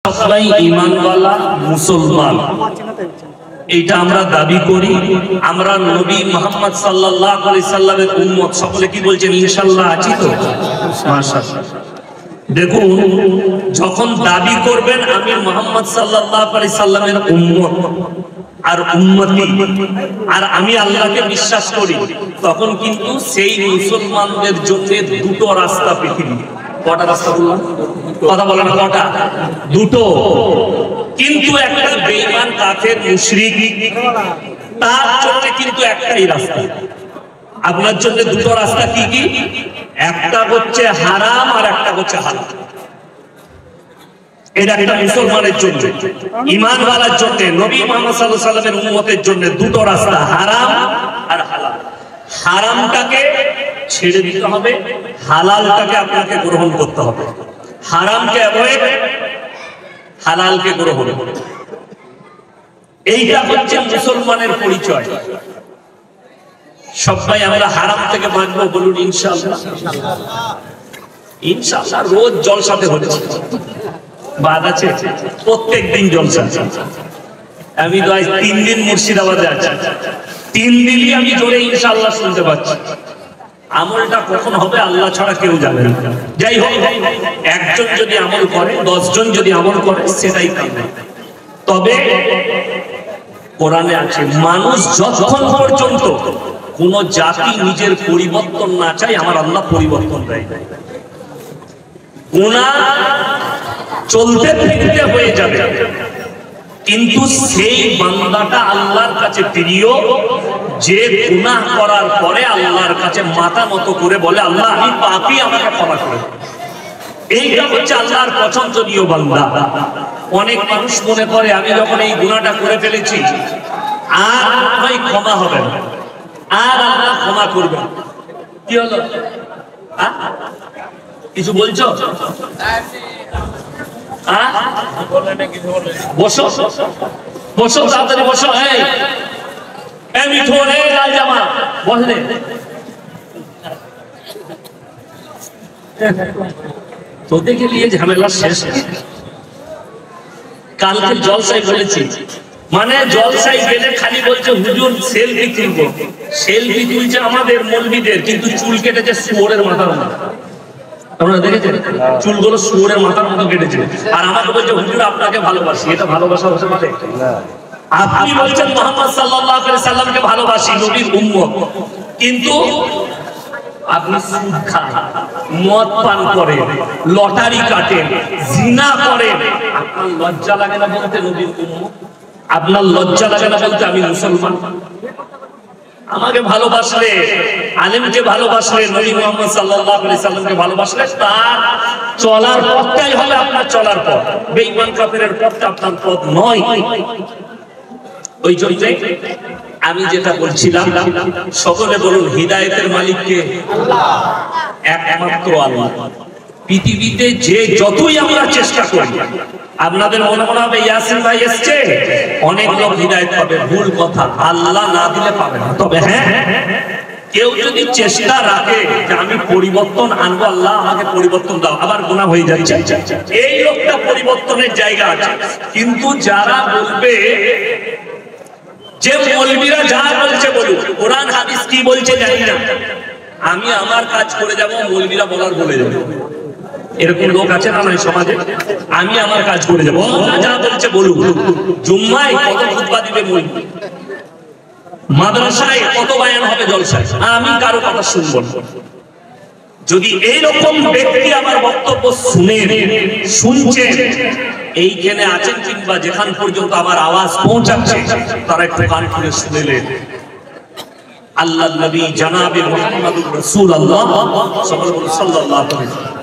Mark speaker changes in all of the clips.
Speaker 1: সবাই ঈমানওয়ালা মুসলমান এইটা আমরা দাবি করি। আমরা নবী মুহাম্মদ সাল্লাল্লাহু আলাইহি সাল্লামের উম্মত। সকলে কি বলছেন? ইনশাআল্লাহ আছি তো? মাশাআল্লাহ। দেখুন, যখন দাবি করবেন আমি মুহাম্মদ সাল্লাল্লাহু আলাইহি সাল্লামের উম্মত আর উম্মতি আর আমি আল্লাহকে বিশ্বাস করি, তখন কিন্তু সেই মুসলমানদের জন্য দুটো রাস্তা পৃথিবী। কটা রাস্তা বললাম? কথা বলেন কটা? দুটো। কিন্তু একটা বেঈমান কাফের মুশরিক, তার জন্য কিন্তু একটাই রাস্তা। আপনার জন্য দুটো রাস্তা। কি কি? একটা হচ্ছে হারাম আর একটা হচ্ছে হালাল। এটা একটা মুসলমানের জন্য, ঈমানওয়ালার জন্য, নবী মুহাম্মদ সাল্লাল্লাহু আলাইহি ওয়াসাল্লামের উম্মতের জন্য দুটো রাস্তা, হারাম আর হালাল। হারামটাকে ছেড়ে দিতে হবে, হালালটাকে আপনাকে গ্রহণ করতে হবে। হারামকে অ্যাভয়েড, হালালকে গ্রহণ। এইটা হচ্ছে মুসলমানের পরিচয়। সবাই আমরা হারাম থেকে বাঁচবো, বলুন ইনশাআল্লাহ। ইনশাআল্লাহ। রোজ জলসাতে হচ্ছে, বাদ আছে প্রত্যেক দিন জলসা। আমি তো আজ 3 দিন মুর্শিদাবাদে আছি, 3 দিনই আমি জোরে ইনশাআল্লাহ শুনতে পাচ্ছি। আমলটা কখন হবে আল্লাহ ছাড়া কেউ জানে না। যাই হোক, একজন যদি আমল করে, 10 জন যদি আমল করে, সেটাই কাম্য। তবে কোরআনে আছে, মানুষ যতক্ষণ পর্যন্ত কোন জাতি নিজের পরিবর্তন না চায়, আমার আল্লাহ পরিবর্তন দেয়। গুনাহ চলতে ফিরতে হয়ে যাবে, কিন্তু সেই বান্দাটা আল্লাহর কাছে প্রিয় যে গুনাহ করার পরে আল্লাহর কাছে মাথা নত করে বলে, আল্লাহ আমি পাপী, আমাকে ক্ষমা করে। এইটা হচ্ছে আল্লাহর পছন্দনীয় বান্দা। অনেক মানুষ মনে করে আমি যখন এই গুনাহটা করে ফেলেছি আর ভাই ক্ষমা হবে না, আর আল্লাহ ক্ষমা করবে। কি হলো? কিছু বলছো? বসো বসো, তাড়াতাড়ি বসো। এই মিঠুন, এই লাল জামা, বসলে। তোদেরকে নিয়ে ঝামেলা শেষ। কালকে জলসাই বলেছি, মানে জলসাই গেলে খালি বলছে হুজুর সেলফি তুলবো। সেলফি তুলছে আমাদের মৌলবীদের, কিন্তু চুল কেটেছে শুয়োরের মাথার মতো। আপনারা দেখেছেন? চুলগুলো শুয়োরের মাথার মতো কেটেছে, আর আমাকে বলছে হুজুর আপনাকে ভালোবাসি। এটা ভালোবাসা হতে পারে? আপনি বলছেন মুহাম্মদ সাল্লাল্লাহু আলাইহি সাল্লামকে ভালোবাসি, নবীর উম্মত, কিন্তু আপনি সুদ খান, মদ পান করেন, লটারি কাটেন, জিনা করেন। আপনার লজ্জা লাগে না বলতে নবীর উম্মত? আপনার লজ্জা লাগে না বলতে আমি মুসলমান? আমাকে ভালোবাসলে, আলেমকে ভালোবাসলে, নবী মুহাম্মদ সাল্লাল্লাহু আলাইহি সাল্লামকে ভালোবাসলে, তার চলার পথটাই হবে আপনার চলার পথ। বেঈমান কাফেরের পথটা আপনার পথ নয়। ওই জন্যই আমি যেটা বলছিলাম, সকলে বলুন হিদায়াতের মালিক কে? আল্লাহ, একমাত্র আল্লাহ। পৃথিবীতে যে যতই আমরা চেষ্টা করি, আপনাদের মনে মনে হবে ইয়াসিন ভাই এসছে, অনেক লোক হিদায়াত পাবে। ভুল কথা, আল্লাহ না দিলে পাবে না। তবে হ্যাঁ, কেউ যদি চেষ্টা রাখে যে আমি পরিবর্তন আনবো, আল্লাহ আমাকে পরিবর্তন দাও, আবার গুনাহ হয়ে যাচ্ছে, এই লোকটা পরিবর্তনের জায়গা আছে। কিন্তু যারা বলবে যে মৌলবীরা যা বলছে বলুক, কোরআন হাদিস কি বলছে জানি না, আমি আমার কাজ করে যাব, মৌলবীরা বলার বলে যাবে, এরকম লোক আছে না নয় সমাজে? আমি আমার কাজ করে যাবো, যা বলছে বলুক। জুম্মায় কত খুতবা দিবে মৌলবী, মাদ্রাসায় কত বয়ান হবে, জলসায়, আমি কারো কথা শুনবো না। যদি এইরকম ব্যক্তি আমার বক্তব্য শুনছে, এইখানে আছেন কিংবা যেখান পর্যন্ত আমার আওয়াজ পৌঁছাচ্ছে, তারা একটু কান খুলে শুনলেন। আল্লাহর নবী জনাবে মুহাম্মদুর রাসূলুল্লাহ সাল্লাল্লাহু আলাইহি ওয়াসাল্লাম,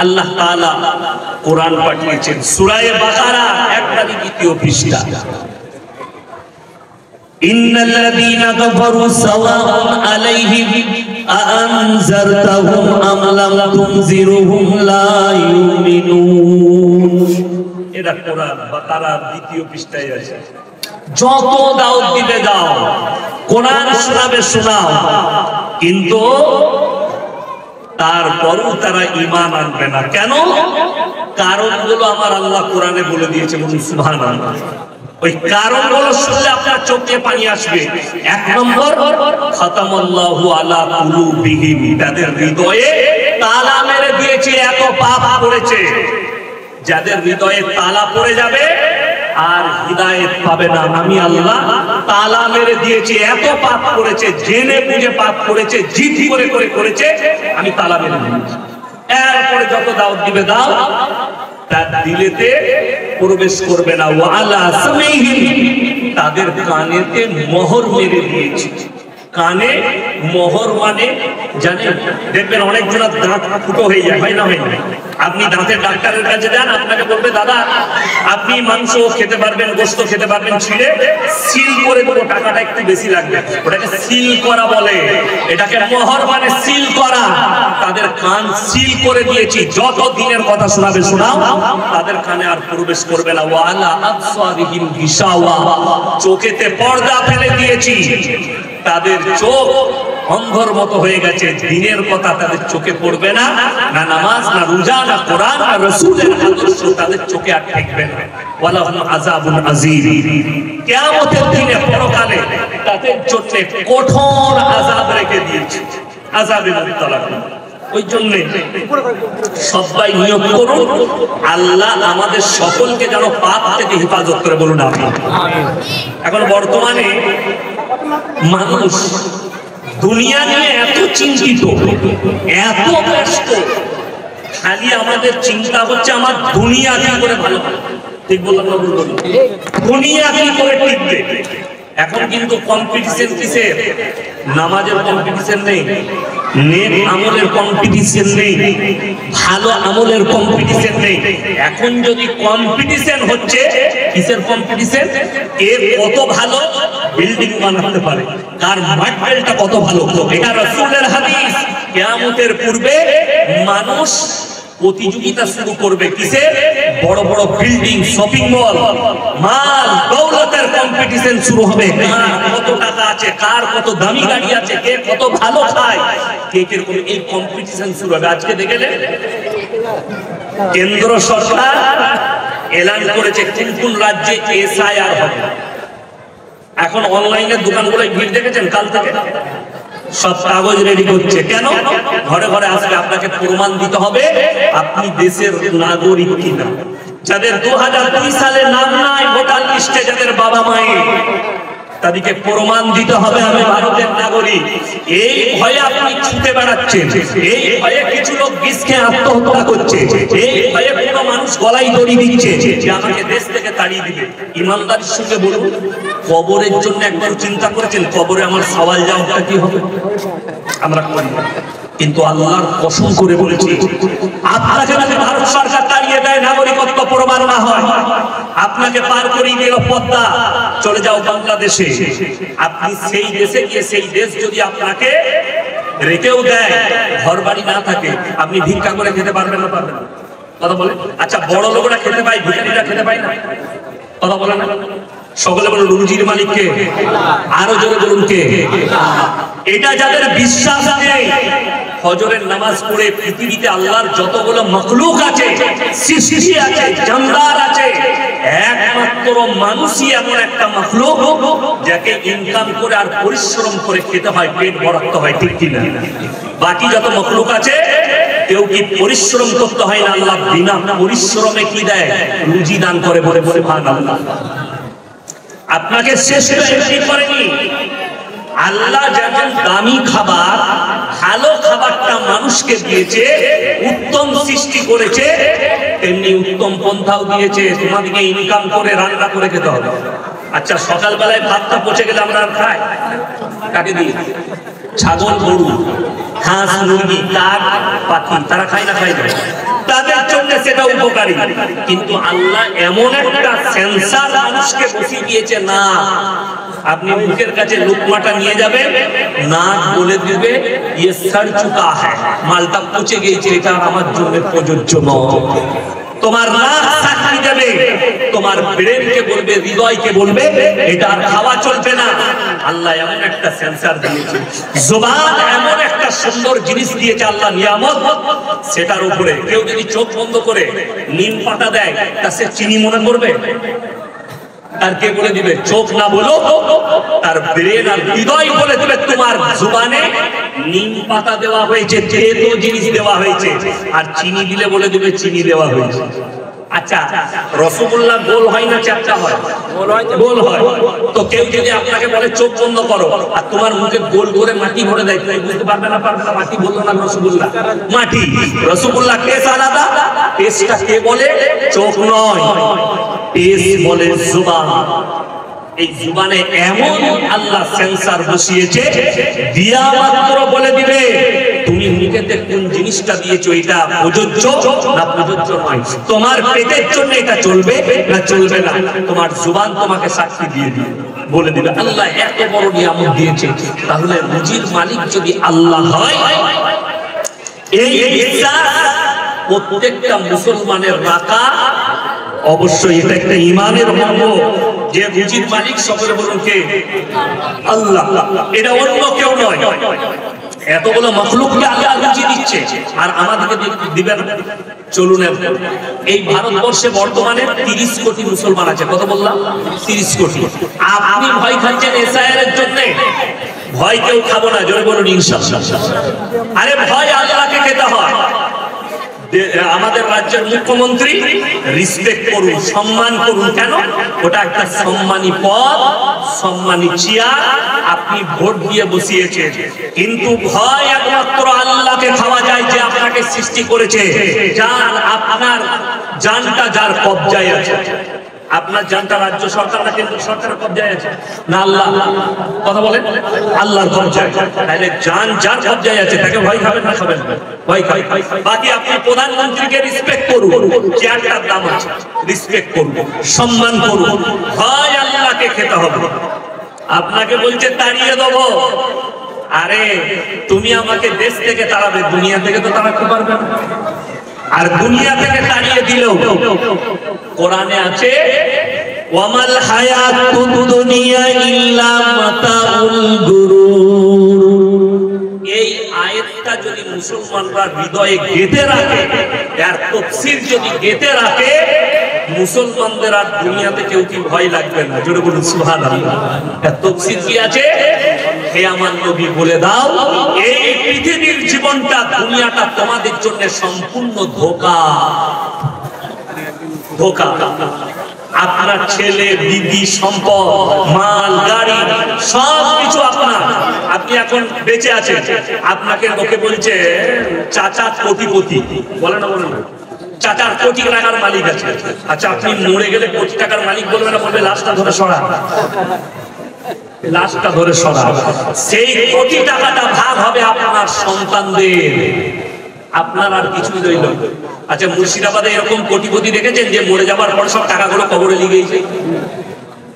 Speaker 1: আল্লাহ তাআলা কোরআন পাঠিয়েছেন। সূরা বাকারা 1-2 পৃষ্ঠা। ইন্নাল্লাযীনা কাফারু সাওয়াউন আলাইহিম আআনজারতাহুম আম লাম তুনজিরুহুম লা ইউমিনুন। এটা কোরআন বাকারা 2 পৃষ্ঠায় আছে। যত দাওয়াত দিবে দাও, কোরআন শোনাবে শোনাও, কিন্তু তারপরও তারা ঈমান আনবে না। কেন? কারণগুলো আমার আল্লাহ কোরআনে বলে দিয়েছে, বলুন সুবহানাল্লাহ। ওই কারণগুলো শুনলে আপনার চোখে পানি আসবে। এক নম্বর, খাতামাল্লাহু আলা কুলুবিহিম, তাদের হৃদয়ে তালা মেরে দিয়েছে, এত পাপ করেছে। যাদের হৃদয়ে তালা পড়ে যাবে আর হিদায়াত পাবে না, আমি আল্লাহ তালা মেরে দিয়েছি। এত পাপ করেছে, জেনে বুঝে পাপ করেছে, জিদ করে করে করেছে, আমি তালা মেরে দিয়েছি। এরপরে যত দাওয়াত দিবে দাও, তার দিলেতে প্রবেশ করবে না। ওয়ালা সামিহিম, তাদের কানেতে মোহর মেরে দিয়েছি। কানে মোহর মানে জানেন? দেখবেন অনেক জনের দাঁত ফুটো হয়ে যায়, হয় না? হয় না? আপনি দাঁতের ডাক্তারের কাছে যান, আপনাকে বলবে দাদা আপনি মাংস খেতে পারবেন, গোশত খেতে পারবেন, ছিঁড়ে সিল করে দেবো, টাকাটা একটু বেশি লাগবে। ওটাকে সিল করা বলে, এটাকে মোহর মানে সিল করা। তাদের কান সিল করে দিয়েছি, যত দিনের কথা শোনাবে শোনাও, তাদের কানে আর প্রবেশ করবে না। ওয়ালা আবসারিহিম গিশাওয়া, চোখেতে পর্দা ফেলে দিয়েছি। তাদের চোখ অন্ধর মতো হয়ে গেছে, দিনের কথা তাদের চোখে পড়বে না, না নামাজ, না রোজা, না কোরআন, না রাসূলের আদর্শ তাদের চোখে আর ঠেকবে না। ওয়ালাহুম আযাবুন আযীম, কিয়ামতের দিনে পরকালে তাদের জন্য কঠোর আযাব রেখে দিয়েছে, আযাবে মুবতালা। ওই জন্য সবাই নিয়ত করুন, আল্লাহ আমাদের সকলকে যেন পাপ থেকে হেফাজত করে, বলুন আমিন। এখন বর্তমানে মানুষ দুনিয়া নিয়ে এত চিন্তিত, এত ব্যস্ত, খালি আমাদের চিন্তা হচ্ছে আমার দুনিয়া কি করে ভালো, ঠিক বললাম না? দুনিয়া কি করে টিকবে। এখন কিন্তু কম্পিটিশন কিসের? নামাজের কম্পিটিশন নেই, নেক আমলের কম্পিটিশন নেই, ভালো আমলের কম্পিটিশন নেই। এখন যদি কম্পিটিশন হচ্ছে, কিসের কম্পিটিশন? এর কত ভালো বিল্ডিং বানাতে পারে, কার মার্বেলটা কত ভালো। এটা রাসূলের হাদিস। কিয়ামতের পূর্বে মানুষ প্রতিযোগিতা শুরু করবে, কিসে? বড় বড় বিল্ডিং, শপিং মল, মাল দৌলতের কম্পিটিশন শুরু হবে। কার কত টাকা আছে, কার কত দামি গাড়ি আছে, কে কত ভালো খায়, কে কিরকম, এই কম্পিটিশন শুরু হবে। আজকে দেখেলে কেন্দ্র সরকার এলান করেছে কোন কোন রাজ্যে এসআইআর হবে। এখন অনলাইনের দোকানগুলোয় ভিড় দেখেছেন? কাল থেকে সব কাগজ রেডি করছে। কেন? ঘরে ঘরে আসবে, আপনাকে প্রমাণ দিতে হবে আপনি দেশের নাগরিক কিনা। যাদের 2002 সালে নাম নাই ভোটার লিস্টে, যাদের বাবা মায়ের, তাদেরকে প্রমাণ দিতে হবে আমি ভারতের নাগরিক। এই ভয়ে আপনি ছুটে বেড়াচ্ছেন, এই ভয়ে কিছু লোক বিষ খেয়ে আত্মহত্যা করছে, এই ভয়ে কোনো মানুষ গলায় দড়ি দিচ্ছে যে আমাকে দেশ থেকে তাড়িয়ে দিবে। ইমানদারির সঙ্গে বলুন, কবরের জন্য একবার চিন্তা করেছেন কবরে আমার সওয়াল জবাবটা কি হবে? আমরা করি, কিন্তু আল্লাহর কসম করে বলেছি, আপনাকে যদি ভারত সরকার তাড়িয়ে দেয়, নাগরিকত্ব প্রমাণ না হয়, আপনাকে পার করিয়ে দিল পদ্মা, চলে যাও বাংলাদেশে। আপনি সেই দেশে গিয়ে, সেই দেশ যদি আপনাকে রেখেও দেয়, ঘর বাড়ি না থাকে, আপনি ভিক্ষা করে খেতে পারবেন না? পারবেন না? কথা বলে। আচ্ছা, বড় লোকরা খেতে পায়, ভিখারিরা খেতে পায় না? কথা বলে না? সকলে বলুন রুজির মালিক কে? আরো জোরে বলুন কে? এটা যাদের বিশ্বাস নেই, ফজরের নামাজ পড়ে পৃথিবীতে আল্লাহর যতগুলো মখলুক আছে, সৃষ্টি আছে, জানদার আছে, একমাত্র মানুষই এমন একটা মখলুক যাকে ইনকাম করে আর পরিশ্রম করে খেতে হয়, পেট ভরাতে হয়, ঠিক কিনা? বাকি যত মখলুক আছে কেউ কি পরিশ্রম করতে হয় না, আল্লাহ বিনা পরিশ্রমে কি দেয়? রুজি দান করে। বলে বলে সুবহানাল্লাহ। আপনাকে শেষ করেনি আল্লাহ, যেমন দামি খাবার, ভালো খাবারটা মানুষকে দিয়েছে, উত্তম সৃষ্টি করেছে, তেমনি উত্তম পন্থাও দিয়েছে। তোমাদেরকে ইনকাম করে রান্না করে খেতে হবে। আচ্ছা, সকালবেলায় ভাতটা পচে গেলে আমরা আর খাই? কাকে দিই? ছাগল, গরু, হাঁস, মুরগি, কাক, পাখি, তারা খায় না? খায় না? তাদের জন্য সেটা উপকারী। কিন্তু আল্লাহ এমন একটা সেন্সার মানুষকে বসিয়ে দিয়েছে, না আপনি মুখের কাছে লুকমাটা নিয়ে যাবেন, নাক বলে দিবে ইয়ে সড় চুকা হ্যায়, মালটা পচে গেছে, এটা আমার জন্য প্রযোজ্য নয়। তোমার নাক সাক্ষী দেবে, তোমার ব্রেনকে বলবে, হৃদয়কে বলবে এটা আর খাওয়া চলবে না। আল্লাহ এমন একটা সেন্সর দিয়েছে, জবান এমন একটা সুন্দর জিনিস দিয়েছে আল্লাহ নিয়ামত, সেটার উপরে কেউ যদি চোখ বন্ধ করে নিম পাতা দেয় তা সে চিনি মনে করবে? আর কে বলে দিবে? চোখ না বলো, তার ব্রেন আর হৃদয় বলে দিবে তোমার জুবানে নিম পাতা দেওয়া হয়েছে, তেতো জিনিস দেওয়া হয়েছে। আর চিনি দিলে বলে দিবে চিনি দেওয়া হয়েছে। আচ্ছা, রসগোল্লা গোল হয় না চ্যাপটা হয়? গোল হয়। তো কেউ যদি আপনাকে বলে চোখ বন্ধ করো আর তোমার মুখে গোল করে মাটি ভরে দেয়, তাই বুঝতে পারবে না? পারবে না? মাটি বললো না রসগোল্লা, মাটি। রসগোল্লা টেস্ট আলাদা, টেস্টটা কে বলে? চোখ নয়, টেস্ট বলে জুবান। এই জুবানে এমন আল্লাহ সেন্সর বসিয়েছে, দিয়া মাত্র বলে দিবে তুমি মুখেতে কোন জিনিসটা দিয়েছো, এটা প্রযোজ্য না প্রযোজ্য নয়, তোমার পেটের জন্য এটা চলবে না চলবে না। তোমার জুবান তোমাকে সাক্ষী দিয়ে দিবে, বলে দিবে। আল্লাহ এত বড় নিয়ামত দিয়েছে, তাহলে রুজির মালিক যদি আল্লাহ হয়, এই বিশ্বাস প্রত্যেকটা মুসলমানের রাখা অবশ্যই। এটা একটা ইমানের মর্ম যে রুজির মালিক সকলে বলুন কে? আল্লাহ। এটা অন্য কেউ নয়। এতগুলো মাখলুককে আল্লাহ রুজি দিচ্ছে আর আমাদেরকে দিবেন। চলুন, এই ভারতবর্ষে বর্তমানে 30 কোটি মুসলমান আছে। কত বললাম? 30 কোটি। আপনি ভয় খাচ্ছেন এসআইআর এর জন্য? ভয় কেউ খাবো না, জোরে বলুন ইনশাআল্লাহ। আরে ভয় আল্লাহকে খেতে হয়। আমাদের রাজ্যের মুখ্যমন্ত্রী রিসপেক্ট করুন, সম্মান করুন। কেন? ওটা একটা সম্মানী পদ, সম্মানী চেয়ার, আপনি ভোট দিয়ে বসিয়েছেন। কিন্তু ভয় একমাত্র আল্লাহকে খাওয়া যায়, যে আপনাকে সৃষ্টি করেছে, যার আপনার জানটা যার কবজায় আছে। আপনার জানটা রাজ্য সরকার না কেন্দ্র সরকারের কবজায় আছে না? আল্লাহ। কথা বলেন, আল্লাহর কবজায়। তাহলে জান যার কবজায় আছে তাকে ভয় খাবেন না খাবেন? ভয় খাই। বাকি আপনি প্রধানমন্ত্রীকে রিসপেক্ট করুন, চেয়ারটার দাম আছে, রিসপেক্ট করুন, সম্মান করুন। ভয় আল্লাহকে খেতে হবে। আপনাকে বলছে তাড়িয়ে দেবো, আরে তুমি আমাকে দেশ থেকে তাড়াবে, দুনিয়া থেকে তো তাড়াতে পারবে না। আর দুনিয়া থেকে তাড়িয়ে দিলেও কোরআনে আছে, ওয়ামাল হায়াতুদ দুনিয়া ইল্লা মাতাউল গুরুর। এই আয়াতটা যদি মুসলমানরা হৃদয়ে গেঁথে রাখে, এর তাফসীর যদি গেঁথে রাখে, মুসলমানদের আর দুনিয়াতে কেউ কি ভয় লাগবে না। জোরে বলুন সুবহানাল্লাহ। এর তাফসীর কি আছে? হে আমার নবী বলে দাও, এই পৃথিবীর জীবনটা, দুনিয়াটা তোমাদের জন্য সম্পূর্ণ ধোঁকা। ধোঁকা। আপনার ছেলে, বিবি, সম্পদ, মাল, গাড়ি সবকিছু আপনার। আপনি এখন বেঁচে আছেন, আপনাকে লোকে বলছে চাচা কোটিপতি, বলে না? বলে না? চাচার কোটি টাকার মালিক আছে। আচ্ছা, আপনি মরে গেলে কোটি টাকার মালিক বলবে না? বলবে লাশটা ধরে সরা, লাশটা ধরে সরা। সেই কোটি টাকাটা ভাগ হবে আপনার সন্তানদের, আপনার আর কিছুই রইল। আচ্ছা, মুর্শিদাবাদে এরকম কোটিপতি দেখেছেন যে মরে যাবার পর সব টাকাগুলো কবরে লিগেছে?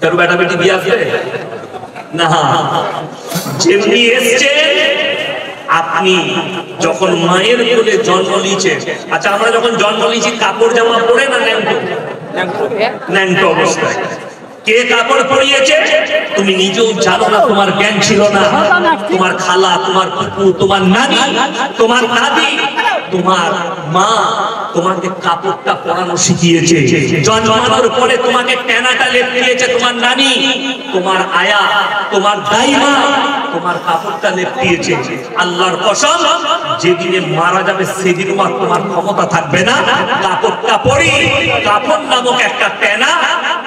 Speaker 1: কারো বেটা বেটি দিয়ে আসবে না। যেমনি এসছে, আপনি যখন মায়ের কোলে জন্ম নিয়েছে, আচ্ছা আমরা যখন জন্ম নিয়েছি কাপড় জামা পরে না ন্যাংটো? ন্যাংটো অবস্থায়। কে কাপড় পরিয়েছে তুমি নিজেও জানো না, তোমার জ্ঞান ছিল না। তোমার খালা, তোমার ফুপু, তোমার নানি, তোমার দাদি, তোমার মা তোমাকে কাপড়টা পরানো শিখিয়েছে। জন্মানোর পরে তোমাকে টেনাটা লেপিয়েছে তোমার নানি, তোমার আয়া, তোমার দাইমা তোমার কাপড়টা লেপিয়েছে। আল্লাহর কসম, যেদিনে মারা যাবে সেদিনও আর তোমার ক্ষমতা থাকবে না কাপড়টা পরি। কাপড় নামক একটা টেনা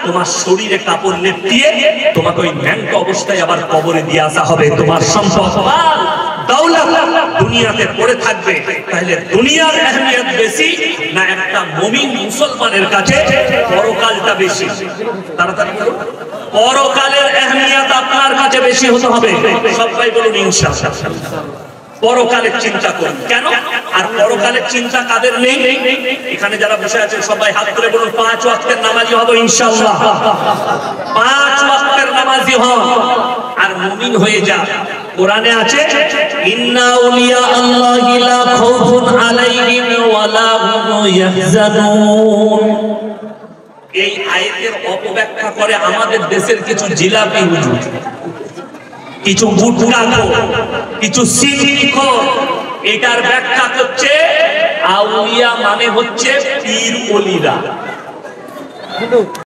Speaker 1: তোমার শরীরে কাপড় লেপিয়ে তোমাকে ওই ন্যাংটো অবস্থায় আবার কবরে দিয়ে আসা হবে। তোমার সম্পদ দৌলত দুনিয়াতে পড়ে থাকবে। তাহলে দুনিয়ার আহমিয়ত বেশি না একটা মুমিন মুসলমানের কাছে পরকালটা বেশি? তাড়াতাড়ি বলুন, পরকালের আহমিয়ত আপনার কাছে বেশি হতে হবে। সবাই বলুন ইনশাআল্লাহ। পরকালের চিন্তা করুন। কেন? আর পরকালের চিন্তা কাদের নেই? এখানে যারা বসে আছেন সবাই হাত তুলে বলুন 5 ওয়াক্তের নামাজি হব ইনশাআল্লাহ। 5 ওয়াক্তের নামাজি হন আর মুমিন হয়ে যা। কোরআনে আছে ইন্না আউলিয়া আল্লাহি লা খাউফুন আলাইহিম ওয়া লা হুম ইয়াহজানুন। এই আয়াতের অপব্যাখ্যা করে আমাদের দেশের কিছু জিলাপি হুজুর, কিছু গুটখাখোর, কিছু সিন্নিখোর। এটার ব্যাখ্যা করছে আউলিয়া মানে হচ্ছে পীর ওলিরা।